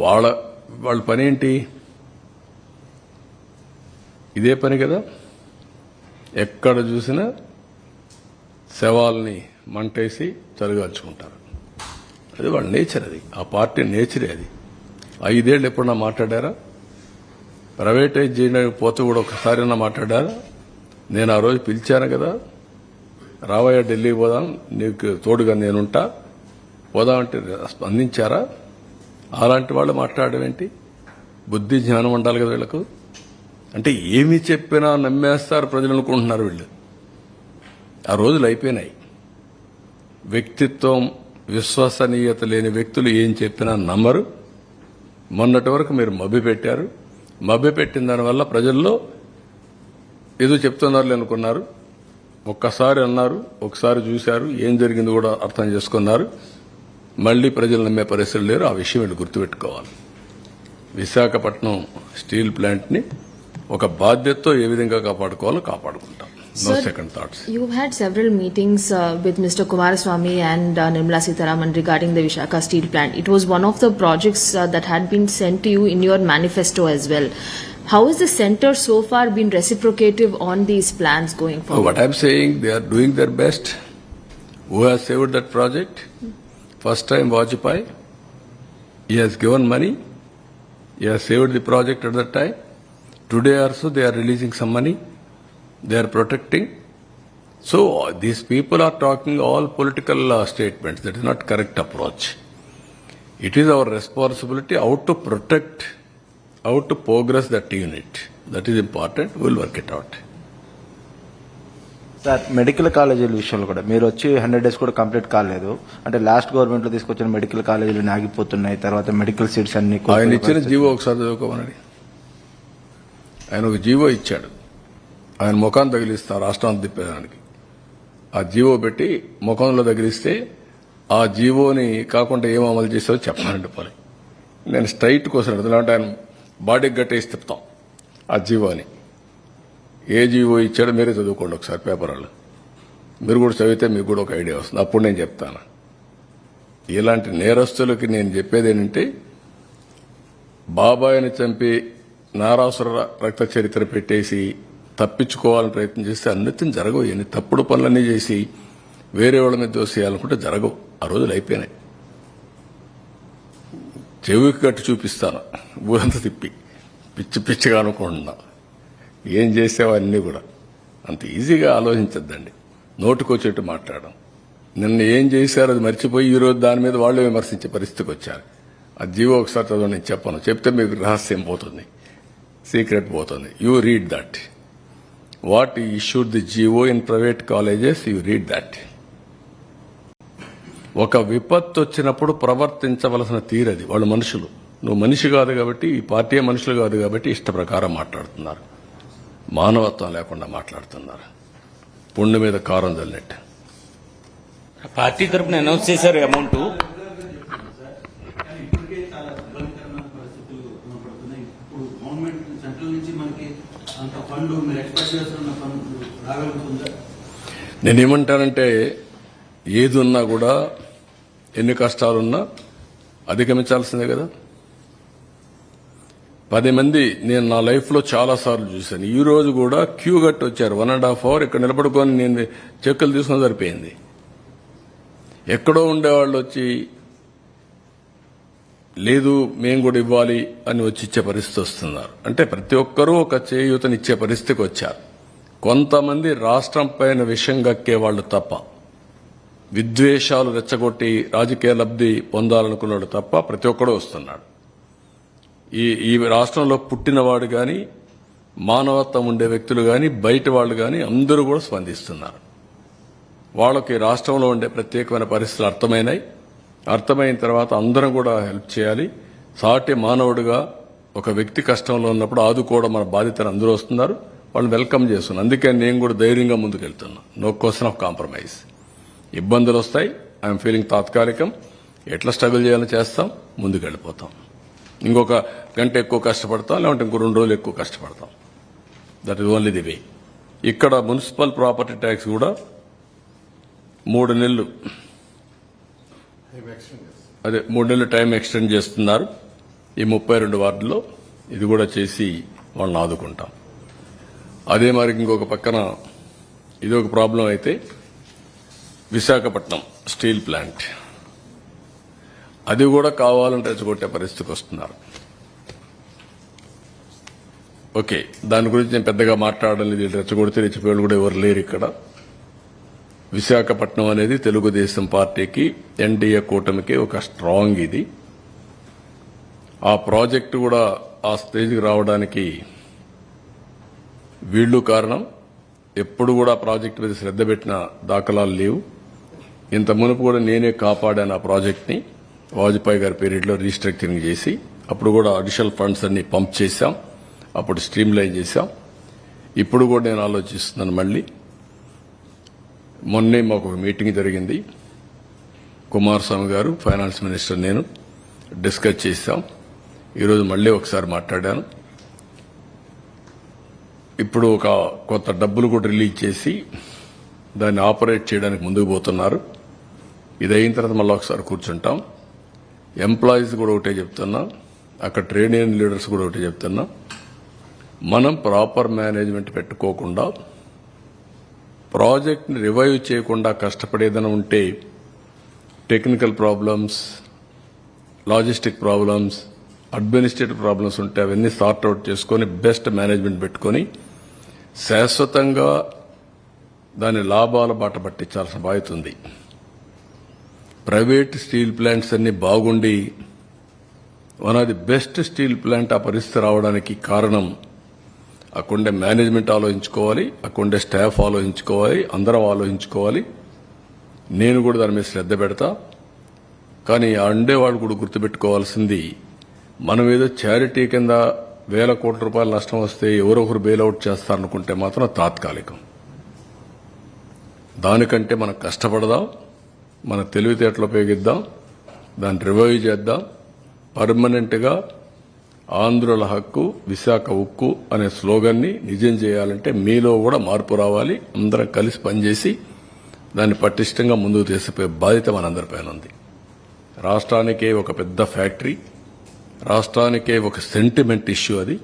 వాళ్ళ పని ఏంటి? ఇదే పని కదా. ఎక్కడ చూసినా శవాల్ని మంటేసి చలిగాల్చుకుంటారు. అది వాళ్ళ నేచర్, అది ఆ పార్టీ నేచరే. అది 5 ఏళ్ళు ఎప్పుడన్నా మాట్లాడారా? ప్రైవేటైజ్ చేయడానికి పోతే కూడా ఒకసారైనా మాట్లాడారా? నేను ఆ రోజు పిలిచాను కదా, రావయ్య ఢిల్లీకి పోదాం, నీకు తోడుగా నేనుంటా, పోదామంటే స్పందించారా? అలాంటి వాళ్ళు మాట్లాడడం ఏంటి? బుద్ధి జ్ఞానం ఉండాలి కదా వీళ్ళకు. అంటే ఏమి చెప్పినా నమ్మేస్తారు ప్రజలు అనుకుంటున్నారు వీళ్ళు. ఆ రోజులు అయిపోయినాయి. వ్యక్తిత్వం, విశ్వసనీయత లేని వ్యక్తులు ఏం చెప్పినా నమ్మరు. మొన్నటి వరకు మీరు మభ్యపెట్టారు. మభ్యపెట్టిన దానివల్ల ప్రజల్లో ఏదో చెప్తున్నారు అనుకున్నారు. ఒక్కసారి అన్నారు, ఒకసారి చూశారు, ఏం జరిగింది కూడా అర్థం చేసుకున్నారు. మళ్లీ ప్రజలు నమ్మే పరిస్థితులు లేరు. ఆ విషయం వీళ్ళు గుర్తుపెట్టుకోవాలి. విశాఖపట్నం స్టీల్ ప్లాంట్ ని ఒక బాధ్యతతో ఏ విధంగా కాపాడుకోవాలో కాపాడుకుంటాం. No second thoughts. You've had several meetings with Mr. Kumaraswamy and Nirmala Sitharaman regarding the Visakhapatnam steel plant. It was one of the projects that had been sent to you in your manifesto as well. How has the centre so far been reciprocative on these plans going forward? What I'm saying, they are doing their best. Who has saved that project? First time Vajpayee. He has given money. He has saved the project at that time. Today also they are releasing some money. They are protecting. So these people are talking all political statements. That is not correct approach. It is our responsibility how to protect, how to progress that unit. That is important. We will work it out. Sir, medical కాలేజీల విషయంలో కూడా మీరు వచ్చి 100 days కూడా complete కాలేదు. అంటే last government లో తీసుకొచ్చిన మెడికల్ కాలేజీలు ఆగిపోతున్నాయి. తర్వాత మెడికల్ సీట్స్ అన్ని ఆయన ఇచ్చిన జీవో ఒకసారి చదువుకోమనండి. ఆయన ఒక జీవో ఇచ్చాడు. ఆయన ముఖాన్ని తగిలిస్తారు రాష్ట్రాన్ని తిప్పేదానికి. ఆ జీవో పెట్టి ముఖంలో తగిలిస్తే ఆ జీవోని కాకుండా ఏం అమలు చేస్తారో చెప్పానండి. పని నేను స్ట్రైట్ కోసం అంటే ఆయన బాడీకి గట్టేసి తిప్పుతాం ఆ జీవోని. ఏ జీవో ఇచ్చాడో మీరే చదువుకోండి ఒకసారి పేపర్లో. మీరు కూడా చదివితే మీకు కూడా ఒక ఐడియా వస్తుంది. అప్పుడు నేను చెప్తాను. ఇలాంటి నేరస్తులకి నేను చెప్పేది ఏంటంటే, బాబాయిని చంపి నారాసుర రక్త చరిత్ర పెట్టేసి తప్పించుకోవాలని ప్రయత్నం చేస్తే అన్నిటిని జరగవు. ఎన్ని తప్పుడు పనులన్నీ చేసి వేరే వాళ్ళ మీద దోసేయాలనుకుంటే జరగవు. ఆ రోజులు అయిపోయినాయి. చెవికి కట్టి చూపిస్తాను ఊరంతా తిప్పి, పిచ్చి పిచ్చిగా అనుకుంటున్నా. ఏం చేసేవన్నీ కూడా అంత ఈజీగా ఆలోచించద్దండి. నోటుకొచ్చేట్టు మాట్లాడడం. నిన్న ఏం చేశారో అది మర్చిపోయి ఈరోజు దాని మీద వాళ్ళు విమర్శించే పరిస్థితికి వచ్చారు. ఆ జీవో ఒకసారి చదువు, నేను చెప్పను. చెప్తే మీకు రహస్యం పోతుంది, సీక్రెట్ పోతుంది. You read that. What issued the GO in private colleges, you read that. ఒక విపత్తు వచ్చినప్పుడు ప్రవర్తించవలసిన తీరది. వాళ్ళు మనుషులు. నువ్వు మనిషి కాదు కాబట్టి, ఈ పార్టీ మనుషులు కాదు కాబట్టి ఇష్ట ప్రకారం మాట్లాడుతున్నారు. మానవత్వం లేకుండా మాట్లాడుతున్నారు. పుండు మీద కారం చల్లినట్టు. పార్టీ తరఫున అనౌన్స్ చేశారు అమౌంట్. నేనేమంటానంటే, ఏది ఉన్నా కూడా ఎన్ని కష్టాలున్నా అధిగమించాల్సిందే కదా. 10 మంది నేను నా లైఫ్లో చాలా సార్లు చూశాను. ఈ రోజు కూడా క్యూ కట్టి వచ్చారు. 1.5 hours ఇక్కడ నిలబడుకొని నేను చెక్కులు తీసుకుని సరిపోయింది. ఎక్కడో ఉండేవాళ్ళు వచ్చి లేదు మేము కూడా ఇవ్వాలి అని వచ్చి ఇచ్చే పరిస్థితి వస్తున్నారు. అంటే ప్రతి ఒక్కరూ ఒక చేయూతనిచ్చే పరిస్థితికి వచ్చారు. కొంతమంది రాష్ట్రం పైన విషం గక్కే వాళ్ళు తప్ప, విద్వేషాలు రెచ్చగొట్టి రాజకీయ లబ్ధి పొందాలనుకున్నాడు తప్ప ప్రతి ఒక్కడూ వస్తున్నాడు. ఈ రాష్ట్రంలో పుట్టినవాడు కానీ, మానవత్వం ఉండే వ్యక్తులు కానీ, బయట వాళ్ళు కానీ అందరూ కూడా స్పందిస్తున్నారు. వాళ్ళకి రాష్ట్రంలో ఉండే ప్రత్యేకమైన పరిస్థితులు అర్థమైనాయి. అర్థమైన తర్వాత అందరం కూడా హెల్ప్ చేయాలి. సాటి మానవుడిగా ఒక వ్యక్తి కష్టంలో ఉన్నప్పుడు ఆదుకోవడం మన బాధ్యతను అందరూ వస్తున్నారు. వాళ్ళు వెల్కమ్ చేస్తున్నారు. అందుకే నేను కూడా ధైర్యంగా ముందుకెళ్తున్నా. No question of compromise. ఇబ్బందులు వస్తాయి. ఐఎమ్ ఫీలింగ్ తాత్కాలికం. ఎట్లా స్ట్రగుల్ చేయాలో చేస్తాం, ముందుకెళ్ళిపోతాం. ఇంకొక గంట ఎక్కువ కష్టపడతాం, లేదంటే ఇంకో 2 రోజులు ఎక్కువ కష్టపడతాం. That is only the way. ఇక్కడ మున్సిపల్ ప్రాపర్టీ ట్యాక్స్ కూడా 3 నెలలు, అదే 3 నెలలు టైం ఎక్స్టెండ్ చేస్తున్నారు. ఈ 32 వార్డుల్లో ఇది కూడా చేసి వాళ్ళని ఆదుకుంటాం. అదే మరి ఇంకొక పక్కన ఇది ఒక ప్రాబ్లం అయితే విశాఖపట్నం స్టీల్ ప్లాంట్ అది కూడా కావాలని రెచ్చగొట్టే పరిస్థితికి వస్తున్నారు. ఓకే, దాని గురించి నేను పెద్దగా మాట్లాడడం లేదు. వీళ్ళు రెచ్చగొడితే రెచ్చిపోయాళ్ళు కూడా ఎవరు లేరు ఇక్కడ. విశాఖపట్నం అనేది తెలుగుదేశం పార్టీకి ఎన్డీఏ కూటమికి ఒక స్ట్రాంగ్ ఇది. ఆ ప్రాజెక్టు కూడా ఆ స్టేజ్కి రావడానికి వీళ్ళు కారణం. ఎప్పుడు కూడా ప్రాజెక్టు మీద శ్రద్ధ పెట్టిన దాఖలాలు లేవు. ఇంత మునుపు కూడా నేనే కాపాడాను ఆ ప్రాజెక్ట్ని. వాజ్పేయి గారి పీరియడ్లో రీస్ట్రక్చరింగ్ చేసి అప్పుడు కూడా అడిషనల్ ఫండ్స్ అన్ని పంప్ చేశాం. అప్పుడు స్ట్రీమ్ లైన్ చేశాం. ఇప్పుడు కూడా నేను ఆలోచిస్తున్నాను. మళ్ళీ మొన్నే మాకు ఒక మీటింగ్ జరిగింది. కుమారస్వామి గారు, ఫైనాన్స్ మినిస్టర్, నేను డిస్కస్ చేశాం. ఈరోజు మళ్ళీ ఒకసారి మాట్లాడాను. ఇప్పుడు ఒక కొత్త డబ్బులు కూడా రిలీజ్ చేసి దాన్ని ఆపరేట్ చేయడానికి ముందుకు పోతున్నారు. ఇది అయిన తర్వాత మళ్ళీ ఒకసారి కూర్చుంటాం. ఎంప్లాయీస్ కూడా ఒకటే చెప్తున్నా, అక్కడ ట్రేడ్ యూనియన్ లీడర్స్ కూడా ఒకటే చెప్తున్నా, మనం ప్రాపర్ మేనేజ్మెంట్ పెట్టుకోకుండా ప్రాజెక్ట్ని రివైవ్ చేయకుండా కష్టపడేదైనా ఉంటే technical problems, logistic problems, administrative problems ఉంటే అవన్నీ సార్ట్అవుట్ చేసుకొని బెస్ట్ మేనేజ్మెంట్ పెట్టుకొని శాశ్వతంగా దాని లాభాల బాట పట్టించాల్సిన బాధ్యత ఉంది. ప్రైవేట్ స్టీల్ ప్లాంట్స్ అన్ని బాగుండి one of the best steel plant ఆ పరిస్థితి రావడానికి కారణం అక్కడుండే మేనేజ్మెంట్ ఆలోచించుకోవాలి, అక్కడుండే స్టాఫ్ ఆలోచించుకోవాలి, అందరం ఆలోచించుకోవాలి. నేను కూడా దాని మీద శ్రద్ధ పెడతా. కానీ ఆ ఉండేవాళ్ళు కూడా గుర్తుపెట్టుకోవాల్సింది, మనం ఏదో చారిటీ కింద 1,000 కోట్ల రూపాయల నష్టం వస్తే ఎవరొకరు బెయిల్అవుట్ చేస్తారనుకుంటే మాత్రం తాత్కాలికం. దానికంటే మనం కష్టపడదాం, మన తెలివితేటలు ఉపయోగిద్దాం, దాన్ని రివైవ్ చేద్దాం. పర్మనెంట్గా ఆంధ్రుల హక్కు విశాఖ ఉక్కు అనే స్లోగన్ని నిజం చేయాలంటే మీలో కూడా మార్పు రావాలి. అందరం కలిసి పనిచేసి దాన్ని పటిష్టంగా ముందుకు తీసుకుపోయే బాధ్యత మనందరిపైన ఉంది. రాష్ట్రానికే ఒక పెద్ద ఫ్యాక్టరీ, రాష్ట్రానికే ఒక సెంటిమెంట్ ఇష్యూ అది.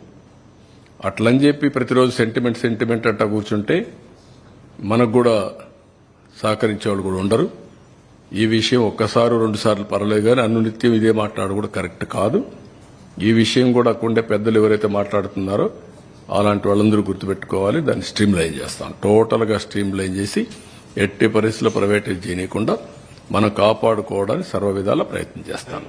అట్లని చెప్పి ప్రతిరోజు సెంటిమెంట్ అంటా కూర్చుంటే మనకు కూడా సహకరించే వాళ్ళు కూడా ఉండరు. ఈ విషయం ఒక్కసారి 2 సార్లు పర్లేదు, కానీ అనునిత్యం ఇదే మాట్లాడడం కూడా కరెక్ట్ కాదు. ఈ విషయం కూడా అక్కడుండే పెద్దలు ఎవరైతే మాట్లాడుతున్నారో అలాంటి వాళ్ళందరూ గుర్తుపెట్టుకోవాలి. దాన్ని స్ట్రీమ్ లైన్ చేస్తాం, టోటల్గా స్ట్రీమ్ లైన్ చేసి ఎట్టి పరిస్థితుల్లో ప్రైవేటైజ్ చేయకుండా మనం కాపాడుకోవడానికి సర్వ విధాల ప్రయత్నం చేస్తాం.